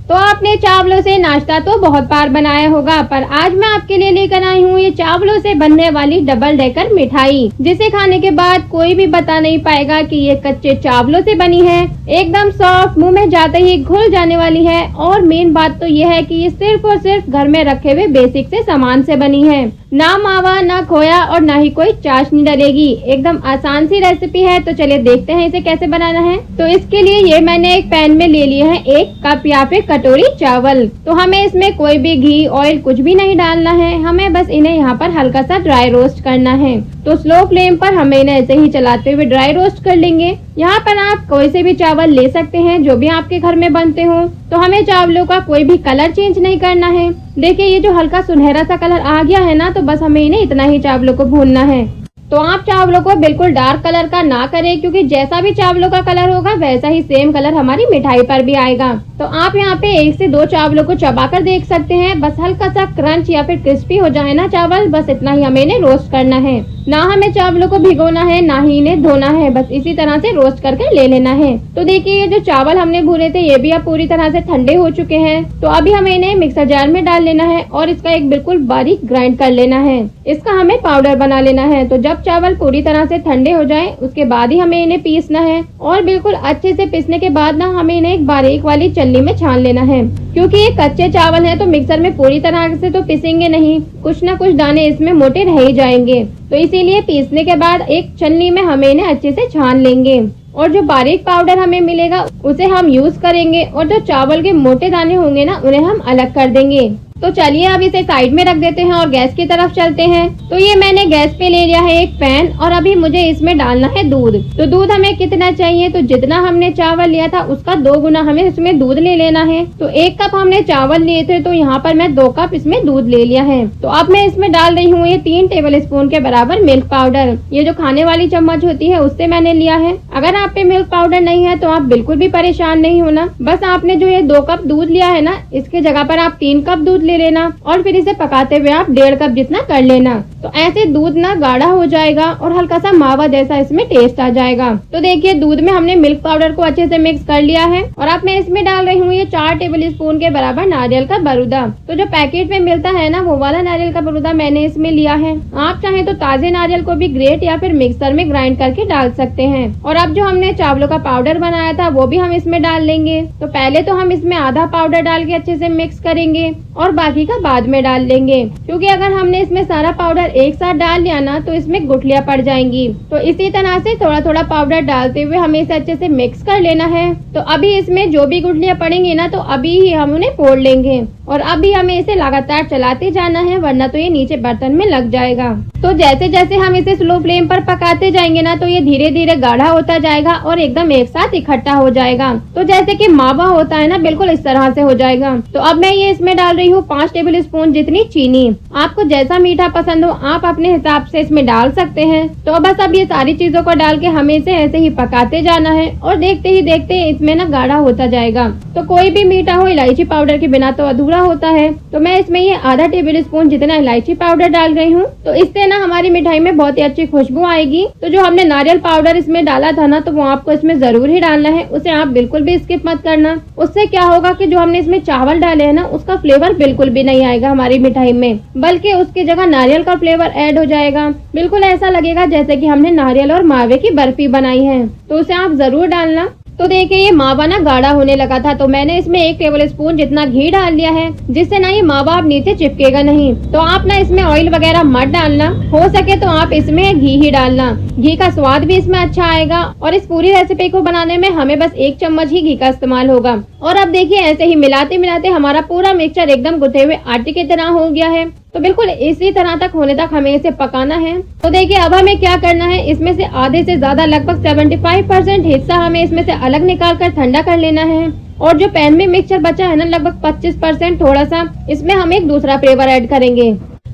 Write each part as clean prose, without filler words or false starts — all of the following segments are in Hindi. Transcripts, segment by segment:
तो आपने चावलों से नाश्ता तो बहुत बार बनाया होगा, पर आज मैं आपके लिए लेकर आई हूँ ये चावलों से बनने वाली डबल डेकर मिठाई, जिसे खाने के बाद कोई भी बता नहीं पाएगा कि ये कच्चे चावलों से बनी है। एकदम सॉफ्ट, मुंह में जाते ही घुल जाने वाली है। और मेन बात तो ये है कि ये सिर्फ और सिर्फ घर में रखे हुए बेसिक से सामान से बनी है। ना मावा, ना खोया और ना ही कोई चाशनी डलेगी। एकदम आसान सी रेसिपी है। तो चलिए देखते हैं इसे कैसे बनाना है। तो इसके लिए ये मैंने एक पैन में ले लिए हैं 1 कप या फिर कटोरी चावल। तो हमें इसमें कोई भी घी, ऑयल कुछ भी नहीं डालना है। हमें बस इन्हें यहाँ पर हल्का सा ड्राई रोस्ट करना है। तो स्लो फ्लेम पर हमें इन्हें ऐसे ही चलाते हुए ड्राई रोस्ट कर लेंगे। यहाँ पर आप कोई से भी चावल ले सकते हैं जो भी आपके घर में बनते हो। तो हमें चावलों का कोई भी कलर चेंज नहीं करना है। देखिए ये जो हल्का सुनहरा सा कलर आ गया है ना, तो बस हमें इन्हें इतना ही चावलों को भूनना है। तो आप चावलों को बिल्कुल डार्क कलर का ना करें, क्योंकि जैसा भी चावलों का कलर होगा वैसा ही सेम कलर हमारी मिठाई पर भी आएगा। तो आप यहाँ पे 1 से 2 चावलों को चबाकर देख सकते हैं। बस हल्का सा क्रंच या फिर क्रिस्पी हो जाए ना चावल, बस इतना ही हमें इन्हें रोस्ट करना है। ना हमें चावलों को भिगोना है, ना ही इन्हें धोना है। बस इसी तरह से रोस्ट करके ले लेना है। तो देखिए ये जो चावल हमने भुने थे ये भी अब पूरी तरह से ठंडे हो चुके हैं। तो अभी हमें इन्हें मिक्सर जार में डाल लेना है और इसका एक बिल्कुल बारीक ग्राइंड कर लेना है। इसका हमें पाउडर बना लेना है। तो जब चावल पूरी तरह से ठंडे हो जाए उसके बाद ही हमें इन्हें पीसना है। और बिल्कुल अच्छे से पीसने के बाद ना हमें इन्हें एक बारीक वाली छलनी में छान लेना है। क्योंकि ये कच्चे चावल है तो मिक्सर में पूरी तरह से तो पीसेंगे नहीं, कुछ ना कुछ दाने इसमें मोटे रह ही जाएंगे। तो इसीलिए पीसने के बाद एक छलनी में हमें इन्हें अच्छे से छान लेंगे। और जो बारीक पाउडर हमें मिलेगा उसे हम यूज करेंगे और जो चावल के मोटे दाने होंगे ना उन्हें हम अलग कर देंगे। तो चलिए अब इसे साइड में रख देते हैं और गैस की तरफ चलते हैं। तो ये मैंने गैस पे ले लिया है एक पैन और अभी मुझे इसमें डालना है दूध। तो दूध हमें कितना चाहिए, तो जितना हमने चावल लिया था उसका 2 गुना हमें इसमें दूध ले लेना है। तो 1 कप हमने चावल लिए थे तो यहाँ पर मैं 2 कप इसमें दूध ले लिया है। तो अब मैं इसमें डाल रही हूँ ये 3 टेबल स्पून के बराबर मिल्क पाउडर। ये जो खाने वाली चम्मच होती है उससे मैंने लिया है। अगर आप पे मिल्क पाउडर नहीं है तो आप बिल्कुल भी परेशान नहीं होना। बस आपने जो ये 2 कप दूध लिया है ना, इसके जगह पर आप 3 कप दूध ले लेना और फिर इसे पकाते हुए आप 1.5 कप जितना कर लेना। तो ऐसे दूध ना गाढ़ा हो जाएगा और हल्का सा मावा जैसा इसमें टेस्ट आ जाएगा। तो देखिए दूध में हमने मिल्क पाउडर को अच्छे से मिक्स कर लिया है। और अब मैं इसमें डाल रही हूँ ये 4 टेबल स्पून के बराबर नारियल का बरूदा। तो जो पैकेट में मिलता है ना वो वाला नारियल का बरूदा मैंने इसमें लिया है। आप चाहे तो ताजे नारियल को भी ग्रेट या फिर मिक्सर में ग्राइंड करके डाल सकते हैं। और अब जो हमने चावलों का पाउडर बनाया था वो भी हम इसमें डाल लेंगे। तो पहले तो हम इसमें आधा पाउडर डाल के अच्छे से मिक्स करेंगे और बाकी का बाद में डाल लेंगे, क्योंकि अगर हमने इसमें सारा पाउडर एक साथ डाल लिया ना तो इसमें गुठलियां पड़ जाएंगी। तो इसी तरह से थोड़ा थोड़ा पाउडर डालते हुए हमें इसे अच्छे से मिक्स कर लेना है। तो अभी इसमें जो भी गुठलियां पड़ेंगी ना तो अभी ही हम उन्हें फोड़ लेंगे और अभी हमें इसे लगातार चलाते जाना है, वरना तो ये नीचे बर्तन में लग जाएगा। तो जैसे जैसे हम इसे स्लो फ्लेम पर पकाते जाएंगे ना तो ये धीरे धीरे गाढ़ा होता जाएगा और एकदम एक साथ इकट्ठा हो जाएगा। तो जैसे कि मावा होता है ना, बिल्कुल इस तरह से हो जाएगा। तो अब मैं ये इसमें डाल रही हूँ 5 टेबल स्पून जितनी चीनी। आपको जैसा मीठा पसंद हो आप अपने हिसाब से इसमें डाल सकते हैं। तो बस अब ये सारी चीजों को डाल के हमें इसे ऐसे ही पकाते जाना है और देखते ही देखते इसमें ना गाढ़ा होता जाएगा। तो कोई भी मीठा हो इलायची पाउडर के बिना तो अधूरा होता है। तो मैं इसमें ये आधा टेबल स्पून जितना इलायची पाउडर डाल रही हूँ। तो इससे ना हमारी मिठाई में बहुत ही अच्छी खुशबू आएगी। तो जो हमने नारियल पाउडर इसमें डाला था ना तो वो आपको इसमें जरूर ही डालना है, उसे आप बिल्कुल भी स्किप मत करना। उससे क्या होगा कि जो हमने इसमें चावल डाले हैं ना उसका फ्लेवर बिल्कुल भी नहीं आएगा हमारी मिठाई में, बल्कि उसकी जगह नारियल का फ्लेवर ऐड हो जाएगा। बिल्कुल ऐसा लगेगा जैसे कि हमने नारियल और मावे की बर्फी बनाई है। तो उसे आप जरूर डालना। तो देखिए ये मावा ना गाढ़ा होने लगा था तो मैंने इसमें 1 टेबल स्पून जितना घी डाल लिया है, जिससे ना ये मावा अब नीचे चिपकेगा नहीं। तो आप ना इसमें ऑयल वगैरह मत डालना, हो सके तो आप इसमें घी ही डालना। घी का स्वाद भी इसमें अच्छा आएगा और इस पूरी रेसिपी को बनाने में हमें बस 1 चम्मच ही घी का इस्तेमाल होगा। और अब देखिए ऐसे ही मिलाते मिलाते हमारा पूरा मिक्सचर एकदम गुथे हुए आटे की तरह हो गया है। तो बिल्कुल इसी तरह तक होने तक हमें इसे पकाना है। तो देखिए अब हमें क्या करना है, इसमें से आधे से ज्यादा लगभग 75% हिस्सा हमें इसमें से अलग निकाल कर ठंडा कर लेना है। और जो पैन में मिक्सचर बचा है ना लगभग 25% थोड़ा सा, इसमें हम एक दूसरा फ्लेवर ऐड करेंगे।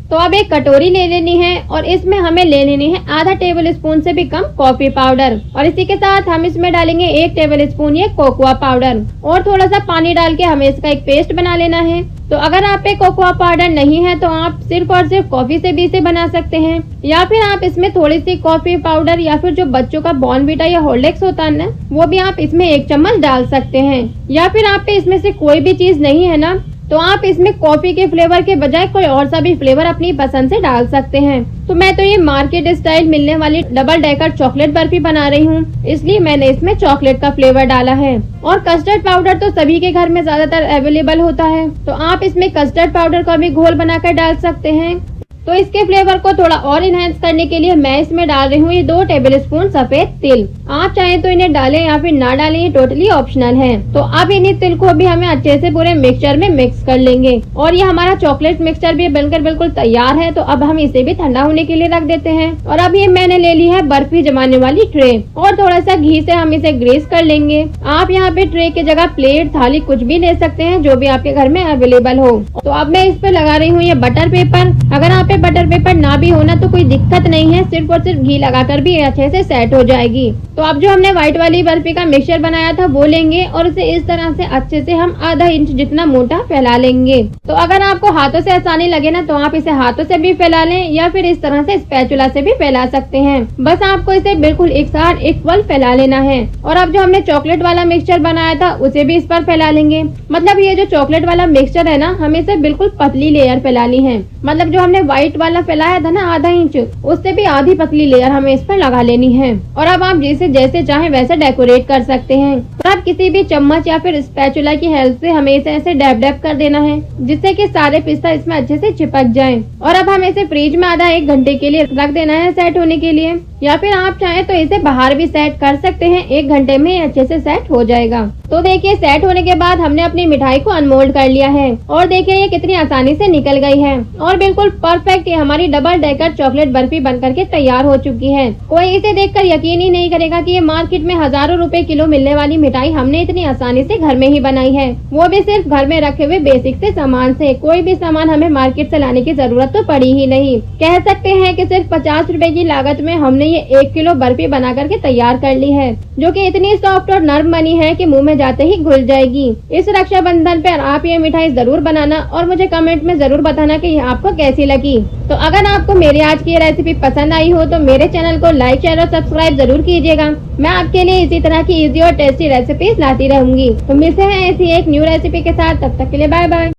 तो अब एक कटोरी ले लेनी है और इसमें हमें ले लेनी है आधा टेबल स्पून से भी कम कॉफी पाउडर। और इसी के साथ हम इसमें डालेंगे 1 टेबल स्पून ये कोकोआ पाउडर और थोड़ा सा पानी डाल के हमें इसका एक पेस्ट बना लेना है। तो अगर आप पे कोकोआ पाउडर नहीं है तो आप सिर्फ और सिर्फ कॉफी से भी इसे बना सकते हैं, या फिर आप इसमें थोड़ी सी कॉफी पाउडर या फिर जो बच्चों का बॉर्नवीटा या हॉर्लिक्स होता है ना, वो भी आप इसमें 1 चम्मच डाल सकते हैं। या फिर आप पे इसमें से कोई भी चीज नहीं है ना, तो आप इसमें कॉफी के फ्लेवर के बजाय कोई और सा भी फ्लेवर अपनी पसंद से डाल सकते हैं। तो मैं तो ये मार्केट स्टाइल मिलने वाली डबल डेकर चॉकलेट बर्फी बना रही हूँ, इसलिए मैंने इसमें चॉकलेट का फ्लेवर डाला है। और कस्टर्ड पाउडर तो सभी के घर में ज्यादातर अवेलेबल होता है, तो आप इसमें कस्टर्ड पाउडर का भी घोल बनाकर डाल सकते हैं। तो इसके फ्लेवर को थोड़ा और इनहेंस करने के लिए मैं इसमें डाल रही हूँ ये 2 टेबलस्पून सफेद तिल। आप चाहें तो इन्हें डालें या फिर ना डालें, ये टोटली ऑप्शनल है। तो अब इन्हीं तिल को भी हमें अच्छे से पूरे मिक्सचर में मिक्स कर लेंगे। और ये हमारा चॉकलेट मिक्सचर भी बनकर बिल्कुल तैयार है, तो अब हम इसे भी ठंडा होने के लिए रख देते हैं। और अब ये मैंने ले ली है बर्फी जमाने वाली ट्रे, और थोड़ा सा घी से हम इसे ग्रीस कर लेंगे। आप यहाँ पे ट्रे की जगह प्लेट, थाली कुछ भी ले सकते हैं जो भी आपके घर में अवेलेबल हो। तो अब मैं इस पे लगा रही हूँ ये बटर पेपर। अगर आप बटर पेपर ना भी होना तो कोई दिक्कत नहीं है, सिर्फ और सिर्फ घी लगाकर भी अच्छे से सेट हो जाएगी। तो अब जो हमने व्हाइट वाली बर्फी का मिक्सचर बनाया था वो लेंगे और उसे इस तरह से अच्छे से हम आधा इंच जितना मोटा फैला लेंगे। तो अगर आपको हाथों से आसानी लगे ना, तो आप इसे हाथों से भी फैला लें या फिर इस तरह से स्पैचुला से भी फैला सकते हैं। बस आपको इसे बिल्कुल एक साथ इक्वल फैला लेना है। और अब जो हमने चॉकलेट वाला मिक्सचर बनाया था उसे भी इस पर फैला लेंगे। मतलब ये जो चॉकलेट वाला मिक्सचर है ना, हमें इसे बिल्कुल पतली लेयर फैलानी है। मतलब जो हमने व्हाइट वाला फैलाया था ना आधा इंच, उससे भी आधी पतली लेयर हमें इस पर लगा लेनी है। और अब आप जिसे जैसे चाहे वैसे डेकोरेट कर सकते हैं। और आप किसी भी चम्मच या फिर स्पैचुला की हेल्प से हमें इसे ऐसे डैब डैब कर देना है, जिससे कि सारे पिस्ता इसमें अच्छे से चिपक जाएं। और अब हमें इसे फ्रिज में आधा 1 घंटे के लिए रख देना है सेट होने के लिए, या फिर आप चाहें तो इसे बाहर भी सेट कर सकते हैं। 1 घंटे में अच्छे से सेट हो जाएगा। तो देखिए सेट होने के बाद हमने अपनी मिठाई को अनमोल्ड कर लिया है, और देखिए ये कितनी आसानी से निकल गई है और बिल्कुल परफेक्ट ये हमारी डबल डेकर चॉकलेट बर्फी बनकर के तैयार हो चुकी है। कोई इसे देखकर यकीन ही नहीं करेगा कि ये मार्केट में हजारों रुपए किलो मिलने वाली मिठाई हमने इतनी आसानी से घर में ही बनाई है, वो भी सिर्फ घर में रखे हुए बेसिक से सामान से। कोई भी सामान हमें मार्केट से लाने की जरूरत तो पड़ी ही नहीं। कह सकते हैं कि सिर्फ 50 रुपए की लागत में हमने ये 1 किलो बर्फी बना करके तैयार कर ली है, जो कि इतनी सॉफ्ट और नर्म बनी है कि मुंह में जाते ही घुल जाएगी। इस रक्षाबंधन पर आप ये मिठाई जरूर बनाना और मुझे कमेंट में जरूर बताना कि ये आपको कैसी लगी। तो अगर आपको मेरी आज की रेसिपी पसंद आई हो तो मेरे चैनल को लाइक, शेयर और सब्सक्राइब जरूर कीजिएगा। मैं आपके लिए इसी तरह की इजी और टेस्टी रेसिपीज लाती रहूंगी। तो मिलते हैं ऐसी एक न्यू रेसिपी के साथ, तब तक के लिए बाय बाय।